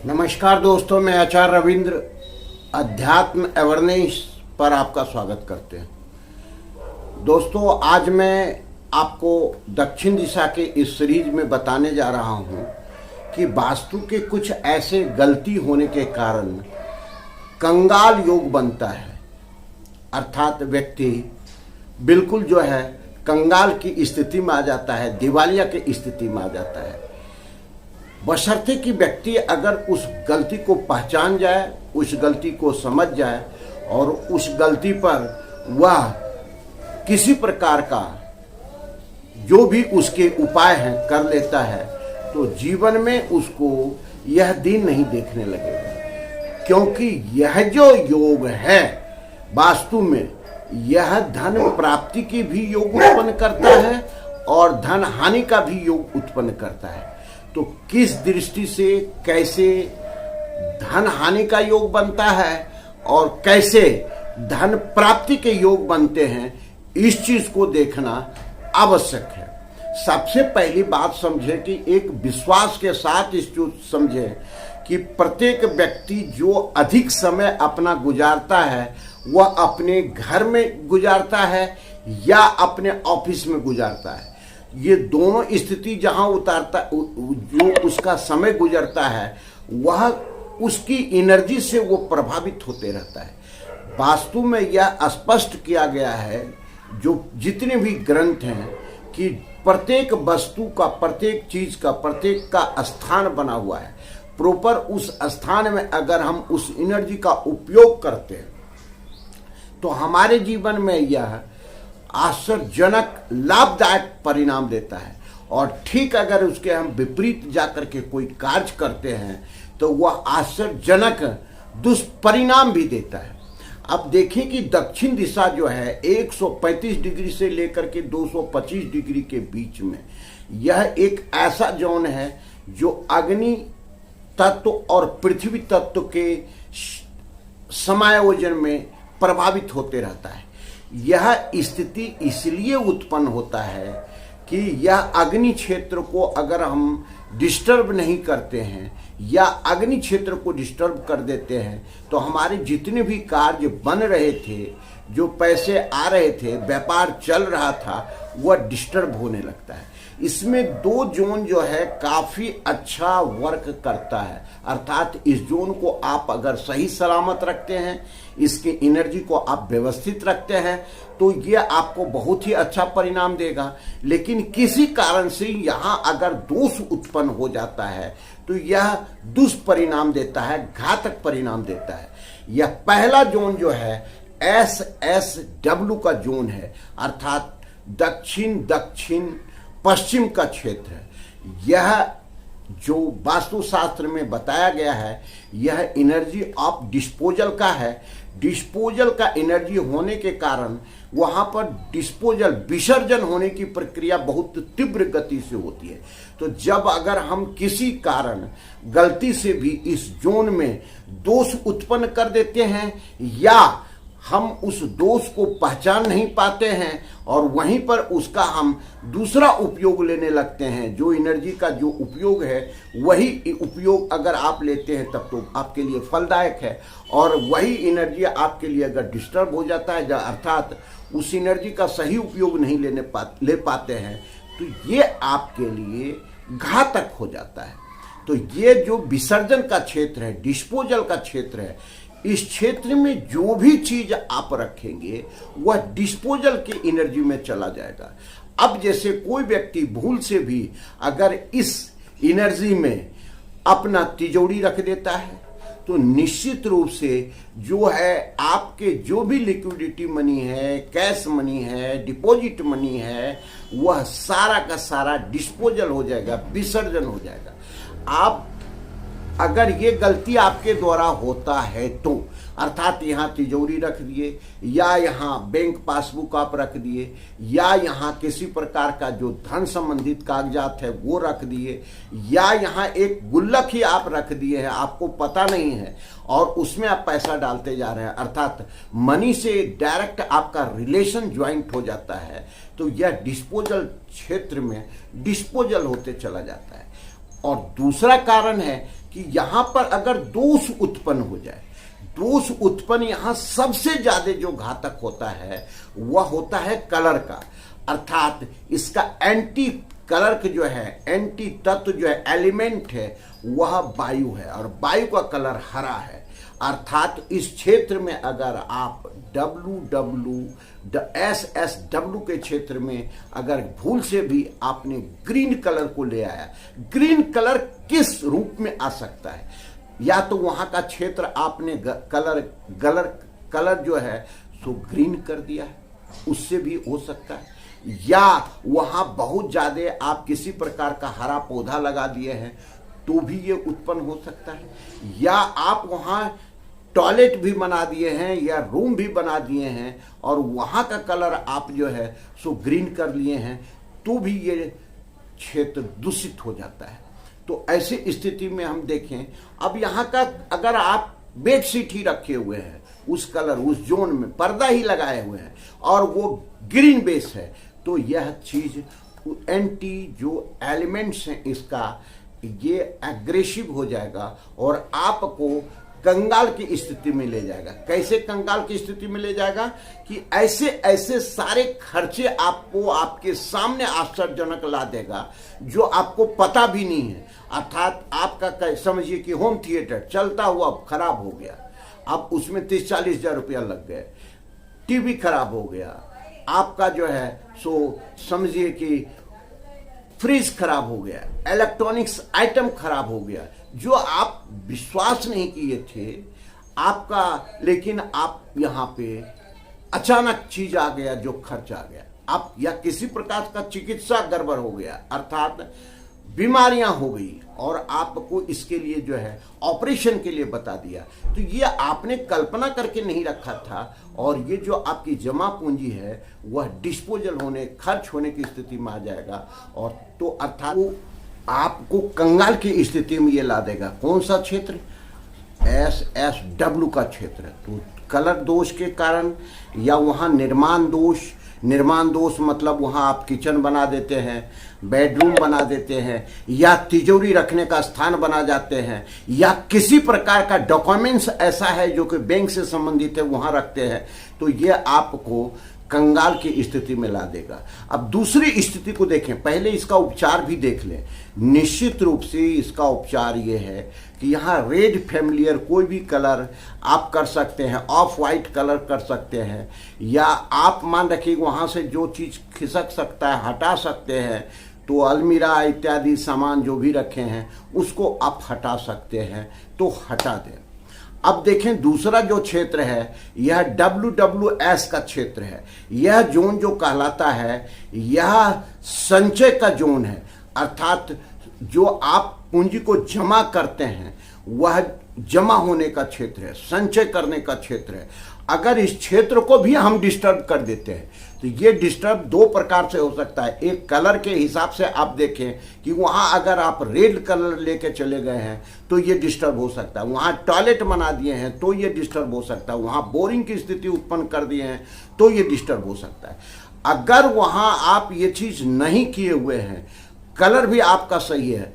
नमस्कार दोस्तों, मैं आचार्य रविंद्र अध्यात्म अवेयरनेस पर आपका स्वागत करते हैं। दोस्तों, आज मैं आपको दक्षिण दिशा के इस सीरीज में बताने जा रहा हूं कि वास्तु के कुछ ऐसे गलती होने के कारण कंगाल योग बनता है, अर्थात व्यक्ति बिल्कुल जो है कंगाल की स्थिति में आ जाता है, दिवालिया की स्थिति में आ जाता है। बशर्ते कि व्यक्ति अगर उस गलती को पहचान जाए, उस गलती को समझ जाए और उस गलती पर वह किसी प्रकार का जो भी उसके उपाय हैं कर लेता है, तो जीवन में उसको यह दिन नहीं देखने लगेगा। क्योंकि यह जो योग है वास्तु में, यह धन प्राप्ति की भी योग उत्पन्न करता है और धन हानि का भी योग उत्पन्न करता है। तो किस दृष्टि से कैसे धन हानि का योग बनता है और कैसे धन प्राप्ति के योग बनते हैं, इस चीज को देखना आवश्यक है। सबसे पहली बात समझे कि एक विश्वास के साथ इस चीज समझे कि प्रत्येक व्यक्ति जो अधिक समय अपना गुजारता है वह अपने घर में गुजारता है या अपने ऑफिस में गुजारता है। ये दोनों स्थिति जहां उतारता, जो उसका समय गुजरता है, वह उसकी एनर्जी से वो प्रभावित होते रहता है। वास्तु में यह स्पष्ट किया गया है, जो जितने भी ग्रंथ हैं, कि प्रत्येक वस्तु का, प्रत्येक चीज का, प्रत्येक का स्थान बना हुआ है। प्रॉपर उस स्थान में अगर हम उस एनर्जी का उपयोग करते हैं तो हमारे जीवन में यह आश्चर्यजनक लाभदायक परिणाम देता है। और ठीक अगर उसके हम विपरीत जाकर के कोई कार्य करते हैं तो वह आश्चर्यजनक दुष्परिणाम भी देता है। अब देखिए कि दक्षिण दिशा जो है 135 डिग्री से लेकर के 225 डिग्री के बीच में, यह एक ऐसा जोन है जो अग्नि तत्व और पृथ्वी तत्व के समायोजन में प्रभावित होते रहता है। यह स्थिति इसलिए उत्पन्न होता है कि यह अग्नि क्षेत्र को अगर हम डिस्टर्ब नहीं करते हैं या अग्नि क्षेत्र को डिस्टर्ब कर देते हैं तो हमारे जितने भी कार्य बन रहे थे, जो पैसे आ रहे थे, व्यापार चल रहा था, वह डिस्टर्ब होने लगता है। इसमें दो जोन जो है काफी अच्छा वर्क करता है, अर्थात इस जोन को आप अगर सही सलामत रखते हैं, इसकी एनर्जी को आप व्यवस्थित रखते हैं, तो ये आपको बहुत ही अच्छा परिणाम देगा। लेकिन किसी कारण से यहाँ अगर दोष उत्पन्न हो जाता है तो यह दुष्परिणाम देता है, घातक परिणाम देता है। यह पहला जोन जो है SSW का जोन है, अर्थात दक्षिण दक्षिण पश्चिम का क्षेत्र है। यह जो वास्तुशास्त्र में बताया गया है, यह एनर्जी ऑफ डिस्पोजल का है। डिस्पोजल का एनर्जी होने के कारण वहां पर डिस्पोजल, विसर्जन होने की प्रक्रिया बहुत तीव्र गति से होती है। तो जब अगर हम किसी कारण गलती से भी इस जोन में दोष उत्पन्न कर देते हैं या हम उस दोष को पहचान नहीं पाते हैं और वहीं पर उसका हम दूसरा उपयोग लेने लगते हैं, जो एनर्जी का जो उपयोग है वही उपयोग अगर आप लेते हैं तब तो आपके लिए फलदायक है। और वही एनर्जी आपके लिए अगर डिस्टर्ब हो जाता है, अर्थात उस एनर्जी का सही उपयोग नहीं ले पाते हैं, तो ये आपके लिए घातक हो जाता है। तो ये जो विसर्जन का क्षेत्र है, डिस्पोजल का क्षेत्र है, इस क्षेत्र में जो भी चीज आप रखेंगे वह डिस्पोजल की एनर्जी में चला जाएगा। अब जैसे कोई व्यक्ति भूल से भी अगर इस एनर्जी में अपना तिजोरी रख देता है तो निश्चित रूप से जो है आपके जो भी लिक्विडिटी मनी है, कैश मनी है, डिपॉजिट मनी है, वह सारा का सारा डिस्पोजल हो जाएगा, विसर्जन हो जाएगा। आप अगर ये गलती आपके द्वारा होता है तो, अर्थात यहाँ तिजोरी रख दिए या यहाँ बैंक पासबुक आप रख दिए या यहाँ किसी प्रकार का जो धन संबंधित कागजात है वो रख दिए या यहाँ एक गुल्लक ही आप रख दिए हैं, आपको पता नहीं है और उसमें आप पैसा डालते जा रहे हैं, अर्थात मनी से डायरेक्ट आपका रिलेशन ज्वाइंट हो जाता है, तो यह डिस्पोजल क्षेत्र में डिस्पोजल होते चला जाता है। और दूसरा कारण है कि यहां पर अगर दोष उत्पन्न हो जाए, दोष उत्पन्न यहां सबसे ज्यादा जो घातक होता है वह होता है कलर का, अर्थात इसका एंटी कलर जो है, एंटी तत्व जो है, एलिमेंट है, वह वायु है और वायु का कलर हरा है। अर्थात इस क्षेत्र में अगर आप SSW के क्षेत्र में अगर भूल से भी आपने ग्रीन कलर को ले आया, ग्रीन कलर किस रूप में आ सकता है? या तो वहां का क्षेत्र आपने कलर जो है सो ग्रीन कर दिया है, उससे भी हो सकता है, या वहां बहुत ज्यादा आप किसी प्रकार का हरा पौधा लगा दिए हैं तो भी ये उत्पन्न हो सकता है, या आप वहां टॉयलेट भी बना दिए हैं या रूम भी बना दिए हैं और वहां का कलर आप जो है सो ग्रीन कर लिए हैं तो भी ये क्षेत्र दूषित हो जाता है। तो ऐसी स्थिति में हम देखें, अब यहाँ का अगर आप बेडशीट ही रखे हुए हैं, उस कलर उस जोन में पर्दा ही लगाए हुए हैं और वो ग्रीन बेस है, तो यह चीज एंटी जो एलिमेंट्स हैं इसका ये एग्रेसिव हो जाएगा और आपको कंगाल की स्थिति में ले जाएगा। कैसे कंगाल की स्थिति में ले जाएगा कि ऐसे ऐसे सारे खर्चे आपको आपके सामने आश्चर्यजनक ला देगा जो आपको पता भी नहीं है। अर्थात आपका समझिए कि होम थिएटर चलता हुआ खराब हो गया, अब उसमें 30-40 हजार रुपया लग गए, टीवी खराब हो गया, आपका जो है सो समझिए कि फ्रिज खराब हो गया, इलेक्ट्रॉनिक्स आइटम खराब हो गया, जो आप विश्वास नहीं किए थे आपका, लेकिन आप यहाँ पे अचानक चीज आ गया जो खर्च आ गया, आप या किसी प्रकार का चिकित्सा गड़बड़ हो गया, अर्थात बीमारियां हो गई और आपको इसके लिए जो है ऑपरेशन के लिए बता दिया, तो ये आपने कल्पना करके नहीं रखा था और ये जो आपकी जमा पूंजी है वह डिस्पोजल होने, खर्च होने की स्थिति में आ जाएगा और तो अर्थात आपको कंगाल की स्थिति में ये ला देगा। कौन सा क्षेत्र? SSW का क्षेत्र। तो कलर दोष के कारण या वहाँ निर्माण दोष मतलब वहाँ आप किचन बना देते हैं, बेडरूम बना देते हैं या तिजोरी रखने का स्थान बना जाते हैं या किसी प्रकार का डॉक्यूमेंट्स ऐसा है जो कि बैंक से संबंधित है वहाँ रखते हैं, तो ये आपको कंगाल की स्थिति में ला देगा। अब दूसरी स्थिति को देखें, पहले इसका उपचार भी देख लें। निश्चित रूप से इसका उपचार ये है कि यहाँ रेड फैमिलियर कोई भी कलर आप कर सकते हैं, ऑफ वाइट कलर कर सकते हैं, या आप मान रखिए वहाँ से जो चीज़ खिसक सकता है हटा सकते हैं, तो अलमीरा इत्यादि सामान जो भी रखे हैं उसको आप हटा सकते हैं, तो हटा दें। अब देखें दूसरा जो क्षेत्र है यह WWS का क्षेत्र है। यह जोन जो कहलाता है यह संचय का जोन है, अर्थात जो आप पूंजी को जमा करते हैं वह जमा होने का क्षेत्र है, संचय करने का क्षेत्र है। अगर इस क्षेत्र को भी हम डिस्टर्ब कर देते हैं तो ये डिस्टर्ब दो प्रकार से हो सकता है। एक कलर के हिसाब से आप देखें कि वहाँ अगर आप रेड कलर लेके चले गए हैं तो ये डिस्टर्ब हो सकता है, वहाँ टॉयलेट बना दिए हैं तो ये डिस्टर्ब हो सकता है, वहाँ बोरिंग की स्थिति उत्पन्न कर दिए हैं तो ये डिस्टर्ब हो सकता है। अगर वहाँ आप ये चीज़ नहीं किए हुए हैं, कलर भी आपका सही है,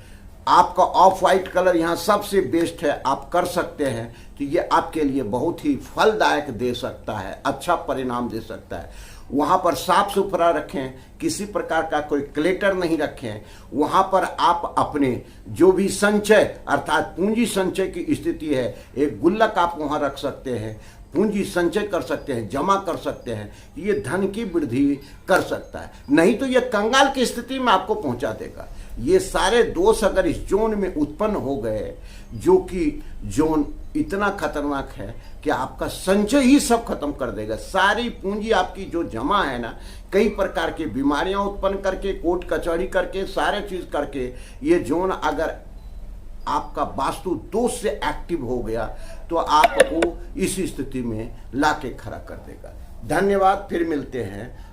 आपका ऑफ वाइट कलर यहाँ सबसे बेस्ट है, आप कर सकते हैं, तो ये आपके लिए बहुत ही फलदायक दे सकता है, अच्छा परिणाम दे सकता है। वहाँ पर साफ सुथरा रखें, किसी प्रकार का कोई क्लेटर नहीं रखें। वहाँ पर आप अपने जो भी संचय अर्थात पूंजी संचय की स्थिति है, एक गुल्लक आप वहाँ रख सकते हैं, पूंजी संचय कर सकते हैं, जमा कर सकते हैं, ये धन की वृद्धि कर सकता है। नहीं तो ये कंगाल की स्थिति में आपको पहुंचा देगा। ये सारे दोष अगर इस जोन में उत्पन्न हो गए, जो कि जोन इतना खतरनाक है कि आपका संचय ही सब खत्म कर देगा। सारी पूंजी आपकी जो जमा है ना, कई प्रकार की बीमारियां उत्पन्न करके, कोर्ट कचहरी करके, सारे चीज करके, ये जोन अगर आपका वास्तु दोष से एक्टिव हो गया तो आपको इस स्थिति में लाके खड़ा कर देगा। धन्यवाद, फिर मिलते हैं।